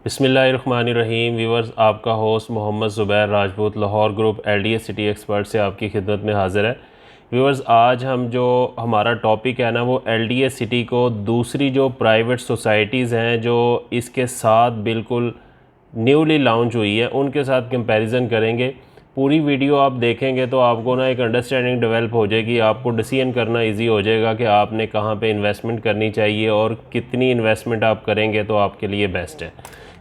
बिस्मिल्लाहिर्रहमानिर्रहीम। व्यूवर्स, आपका host Mohammad Zubair Rajput Lahore group LDS city expert से आपकी खिदमत में हाज़िर है। व्यूवर्स, आज हम जो हमारा टॉपिक है ना वो LDS सिटी को दूसरी जो प्राइवेट सोसाइटीज़ हैं जो इसके साथ बिल्कुल न्यूली लॉन्च हुई है उनके साथ कंपैरिजन करेंगे। पूरी वीडियो आप देखेंगे तो आपको ना एक अंडरस्टैंडिंग डेवलप हो जाएगी, आपको डिसीजन करना इजी हो जाएगा कि आपने कहाँ पे इन्वेस्टमेंट करनी चाहिए और कितनी इन्वेस्टमेंट आप करेंगे तो आपके लिए बेस्ट है।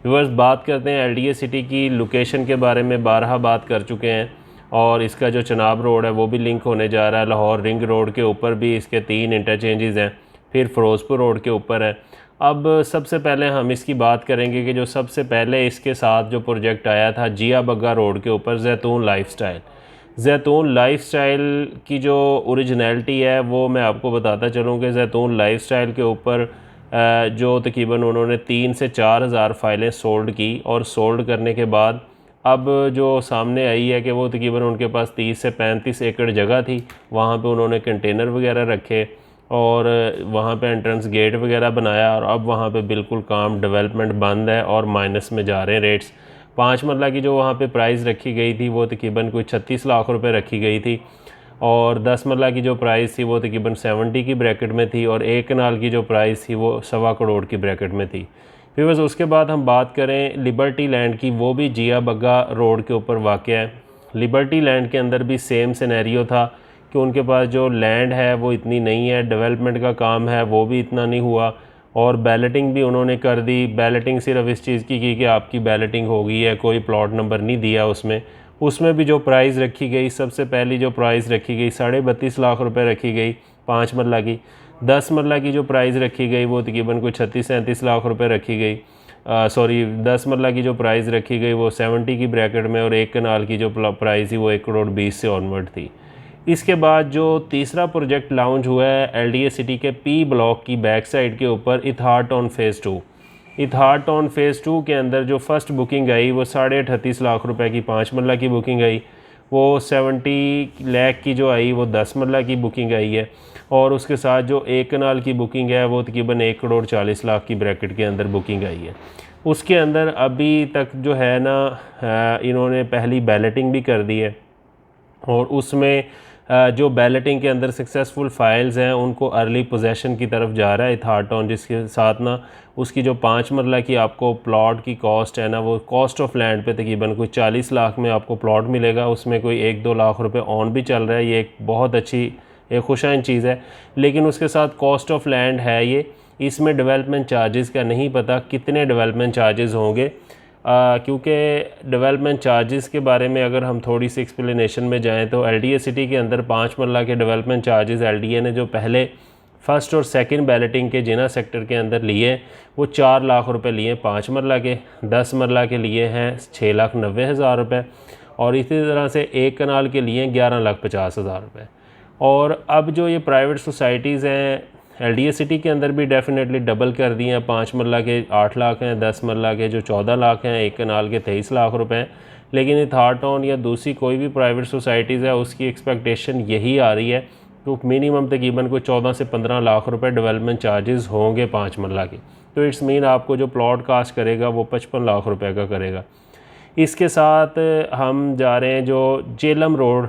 व्यूअर्स, बात करते हैं LDS सिटी की लोकेशन के बारे में। बारहा बात कर चुके हैं और इसका जो चनाब रोड है वो भी लिंक होने जा रहा है। लाहौर रिंग रोड के ऊपर भी इसके 3 इंटरचेंजेस हैं, फिर फ़िरोज़पुर रोड के ऊपर है। अब सबसे पहले हम इसकी बात करेंगे कि जो सबसे पहले इसके साथ जो प्रोजेक्ट आया था जिया बग्गा रोड के ऊपर, जैतून लाइफस्टाइल की जो ओरिजिनलिटी है वो मैं आपको बताता चलूँ कि जैतून लाइफस्टाइल के ऊपर जो तकरीबन उन्होंने 3 से 4 हज़ार फ़ाइलें सोल्ड की और सोल्ड करने के बाद अब जो सामने आई है कि वो तकरीबन उनके पास 30 से 35 एकड़ जगह थी। वहाँ पे उन्होंने कंटेनर वगैरह रखे और वहाँ पे एंट्रेंस गेट वगैरह बनाया और अब वहाँ पे बिल्कुल काम डेवलपमेंट बंद है और माइनस में जा रहे हैं रेट्स। 5 मरला की जो वहाँ पे प्राइस रखी गई थी वो तकरीबन कोई 36 लाख रुपए रखी गई थी और 10 मरला की जो प्राइस थी वो तकरीबन 70 की ब्रैकेट में थी और 1 कनाल की जो प्राइस थी वो 1.25 करोड़ की ब्रैकेट में थी। फिर बस उसके बाद हम बात करें लिबर्टी लैंड की, वो भी जिया बग्गा रोड के ऊपर वाक़या है। लिबर्टी लैंड के अंदर भी सेम सिनेरियो था कि उनके पास जो लैंड है वो इतनी नहीं है, डेवलपमेंट का काम है वो भी इतना नहीं हुआ और बैलेटिंग भी उन्होंने कर दी। बैलेटिंग सिर्फ इस चीज़ की कि आपकी बैलेटिंग हो गई है, कोई प्लॉट नंबर नहीं दिया उसमें भी जो प्राइस रखी गई, सबसे पहली जो प्राइस रखी गई 32.5 लाख रुपए रखी गई 5 मरला की। 10 मरला की जो प्राइस रखी गई वो तकरीबन कोई 36-37 लाख रुपए रखी गई। 10 मरला की जो प्राइस रखी गई वो 70 की ब्रैकेट में और 1 कनाल की जो प्राइस थी वो 1 करोड़ 20 से ऑनवर्ड थी। इसके बाद जो तीसरा प्रोजेक्ट लॉन्च हुआ है LDS सिटी के P ब्लॉक की बैक साइड के ऊपर, इथार टाउन फ़ेज़ 2 के अंदर जो फ़र्स्ट बुकिंग आई वो 38.5 लाख रुपए की 5 मरला की बुकिंग आई। वो 70 लाख की जो आई वो 10 मरला की बुकिंग आई है और उसके साथ जो 1 कनाल की बुकिंग है वो तकरीबन 1 करोड़ 40 लाख की ब्रैकेट के अंदर बुकिंग आई है। उसके अंदर अभी तक जो है ना इन्होंने पहली बैलेटिंग भी कर दी है और उसमें जो बैलेटिंग के अंदर सक्सेसफुल फाइल्स हैं उनको अर्ली पोजेसन की तरफ जा रहा है इथार टाउन, जिसके साथ ना उसकी जो 5 मरला की आपको प्लॉट की कॉस्ट है ना वो कॉस्ट ऑफ लैंड पे तकरीबन कोई 40 लाख में आपको प्लॉट मिलेगा। उसमें कोई 1-2 लाख रुपए ऑन भी चल रहा है। ये एक बहुत अच्छी एक खुशाइन चीज़ है, लेकिन उसके साथ कॉस्ट ऑफ लैंड है ये। इसमें डेवलपमेंट चार्जेस का नहीं पता कितने डेवलपमेंट चार्जेस होंगे, क्योंकि डेवलपमेंट चार्जेस के बारे में अगर हम थोड़ी सी एक्सप्लेनेशन में जाएं तो LDS सिटी के अंदर 5 मरला के डेवलपमेंट चार्जेस LDA ने जो पहले फ़र्स्ट और सेकंड बैलेटिंग के जिना सेक्टर के अंदर लिए वो 4 लाख रुपए लिए 5 मरला के। 10 मरला के लिए हैं 6,90,000 रुपये और इसी तरह से 1 कनाल के लिए 11,50,000 रुपये। और अब जो ये प्राइवेट सोसाइटीज़ हैं LDS सिटी के अंदर भी डेफिनेटली डबल कर दिए हैं। 5 मरला के 8 लाख हैं, 10 मरला के जो 14 लाख हैं, 1 कनाल के 23 लाख रुपए हैं। लेकिन इथार टाउन या दूसरी कोई भी प्राइवेट सोसाइटीज़ है उसकी एक्सपेक्टेशन यही आ रही है तो मिनिमम तकरीबन कोई 14 से 15 लाख रुपए डेवलपमेंट चार्जेस होंगे 5 मरला के। तो इट्स मीन आपको जो प्लॉट कास्ट करेगा वो 55 लाख रुपये का करेगा। इसके साथ हम जा रहे हैं जो जेलम रोड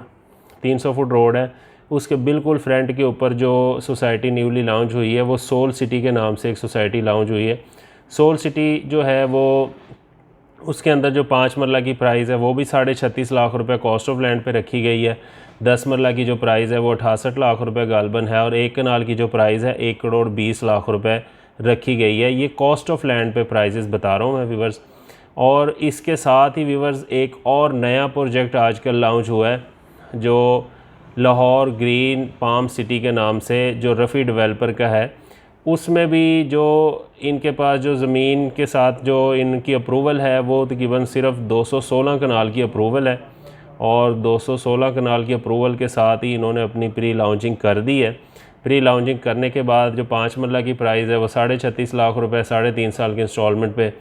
300 फुट रोड है, उसके बिल्कुल फ्रंट के ऊपर जो सोसाइटी न्यूली लॉन्च हुई है वो सोल सिटी के नाम से एक सोसाइटी लॉन्च हुई है। सोल सिटी जो है वो उसके अंदर जो 5 मरला की प्राइस है वो भी 36.5 लाख रुपए कॉस्ट ऑफ लैंड पे रखी गई है। 10 मरला की जो प्राइस है वो 68 लाख रुपए गालबन है और 1 कनाल की जो प्राइस है 1 करोड़ 20 लाख रुपए रखी गई है। ये कॉस्ट ऑफ लैंड पे प्राइजेस बता रहा हूँ मैं व्यूवर्स। और इसके साथ ही व्यूवर्स एक और नया प्रोजेक्ट आजकल लॉन्च हुआ है जो लाहौर ग्रीन पाम सिटी के नाम से, जो रफ़ी डेवलपर का है। उसमें भी जो इनके पास जो ज़मीन के साथ जो इनकी अप्रूवल है वो तकरीबन सिर्फ 216 कनाल की अप्रूवल है और 216 कनाल की अप्रूवल के साथ ही इन्होंने अपनी प्री लॉन्चिंग कर दी है। प्री लॉन्चिंग करने के बाद जो 5 मरला की प्राइस है वो 36.5 लाख रुपए 3.5 साल के इंस्टॉलमेंट पे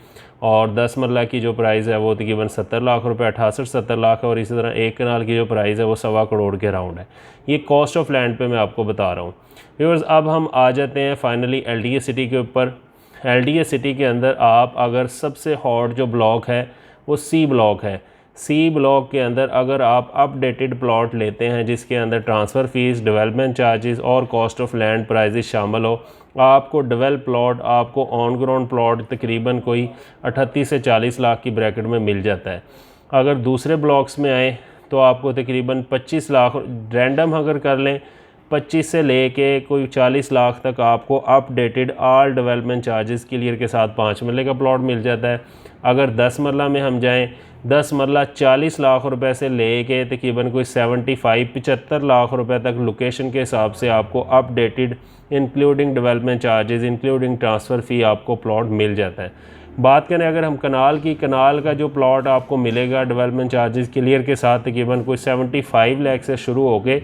और 10 मरला की जो प्राइस है वो तकरीबन 70 लाख रुपए 68-70 लाख है और इसी तरह 1 कनाल की जो प्राइस है वो 1.25 करोड़ के राउंड है। ये कॉस्ट ऑफ लैंड पे मैं आपको बता रहा हूँ। व्यूअर्स, अब हम आ जाते हैं फाइनली LDS सिटी के ऊपर। LDA सिटी के अंदर आप अगर सबसे हॉट जो ब्लॉक है वो C ब्लॉक है। C ब्लॉक के अंदर अगर आप अपडेटेड प्लॉट लेते हैं जिसके अंदर ट्रांसफ़र फ़ीस, डेवलपमेंट चार्जेस और कॉस्ट ऑफ लैंड प्राइजेस शामिल हो, आपको डेवलप प्लॉट, आपको ऑन ग्राउंड प्लॉट तकरीबन कोई 38 से 40 लाख की ब्रैकेट में मिल जाता है। अगर दूसरे ब्लॉक्स में आए तो आपको तकरीबन 25 लाख, रैंडम अगर कर लें 25 से लेके कोई 40 लाख तक आपको updated all development charges clear के साथ 5 मरले का प्लॉट मिल जाता है। अगर 10 मरला में हम जाएं, 10 मरला 40 लाख रुपए से लेके तकरीबन कोई 75 लाख रुपए तक लोकेशन के हिसाब से आपको updated including development charges, including transfer fee आपको प्लॉट मिल जाता है। बात करें अगर हम कनाल की, कनाल का जो प्लॉट आपको मिलेगा डेवलपमेंट चार्जेस क्लियर के साथ तकरीबन कोई 75 लाख से शुरू होके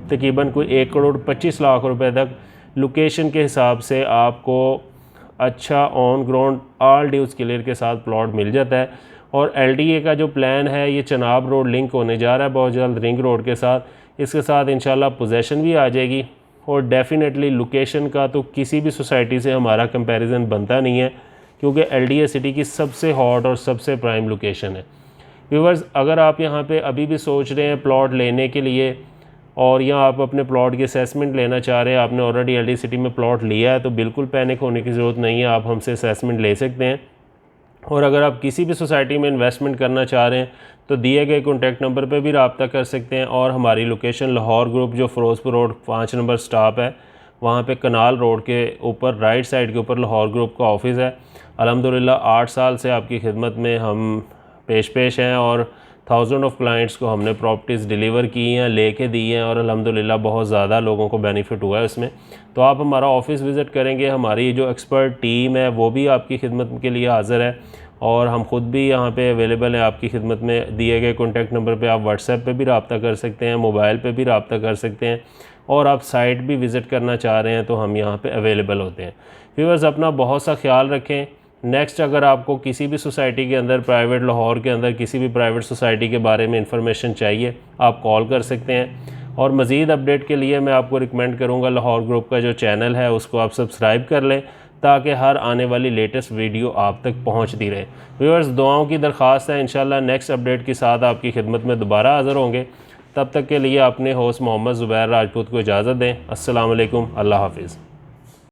तकरीबन कोई 1 करोड़ 25 लाख रुपए तक लोकेशन के हिसाब से आपको अच्छा on ground all dues clear के साथ प्लॉट मिल जाता है। और LDA का जो प्लान है ये चनाब रोड लिंक होने जा रहा है बहुत जल्द रिंग रोड के साथ। इसके साथ इंशाल्लाह पोजेसन भी आ जाएगी और डेफ़िनेटली लोकेशन का तो किसी भी सोसाइटी से हमारा कंपैरिजन बनता नहीं है क्योंकि LDA सिटी की सबसे हॉट और सबसे प्राइम लोकेशन है। व्यूअर्स, अगर आप यहाँ पे अभी भी सोच रहे हैं प्लॉट लेने के लिए और या आप अपने प्लॉट की असेसमेंट लेना चाह रहे हैं, आपने ऑलरेडी LDA सिटी में प्लॉट लिया है, तो बिल्कुल पैनिक होने की ज़रूरत नहीं है, आप हमसे असेसमेंट ले सकते हैं। और अगर आप किसी भी सोसाइटी में इन्वेस्टमेंट करना चाह रहे हैं तो दिए गए कॉन्टैक्ट नंबर पे भी रब्ता कर सकते हैं। और हमारी लोकेशन लाहौर ग्रुप जो फ़िरोज़पुर रोड 5 नंबर स्टॉप है, वहाँ पे कनाल रोड के ऊपर राइट साइड के ऊपर लाहौर ग्रुप का ऑफ़िस है। अल्हम्दुलिल्लाह 8 साल से आपकी खिदमत में हम पेश हैं और 1000 ऑफ़ क्लाइंट्स को हमने प्रॉपर्टीज़ डिलीवर की हैं, लेके दी हैं और अल्हम्दुलिल्लाह बहुत ज़्यादा लोगों को बेनिफिट हुआ है उसमें। तो आप हमारा ऑफ़िस विज़िट करेंगे, हमारी जो एक्सपर्ट टीम है वो भी आपकी खिदमत के लिए हाज़िर है और हम ख़ुद भी यहाँ पे अवेलेबल हैं आपकी खिदमत में। दिए गए कॉन्टैक्ट नंबर पे आप व्हाट्सएप पे भी रब्ता कर सकते हैं, मोबाइल पे भी रब्ता कर सकते हैं और आप साइट भी विज़िट करना चाह रहे हैं तो हम यहाँ पे अवेलेबल होते हैं। व्यूअर्स, अपना बहुत सा ख्याल रखें। नेक्स्ट, अगर आपको किसी भी सोसाइटी के अंदर, प्राइवेट लाहौर के अंदर किसी भी प्राइवेट सोसाइटी के बारे में इंफॉर्मेशन चाहिए, आप कॉल कर सकते हैं। और मज़ीद अपडेट के लिए मैं आपको रिकमेंड करूँगा लाहौर ग्रुप का जो चैनल है उसको आप सब्सक्राइब कर लें ताकि हर आने वाली लेटेस्ट वीडियो आप तक पहुँचती रहे। व्यूअर्स, दुआओं की दरख्वास्त है, इंशाल्लाह नेक्स्ट अपडेट के साथ आपकी खिदमत में दोबारा हाज़िर होंगे। तब तक के लिए अपने होस्ट मोहम्मद ज़ुबैर राजपूत को इजाज़त दें। अस्सलाम वालेकुम, अल्लाह हाफ़िज़।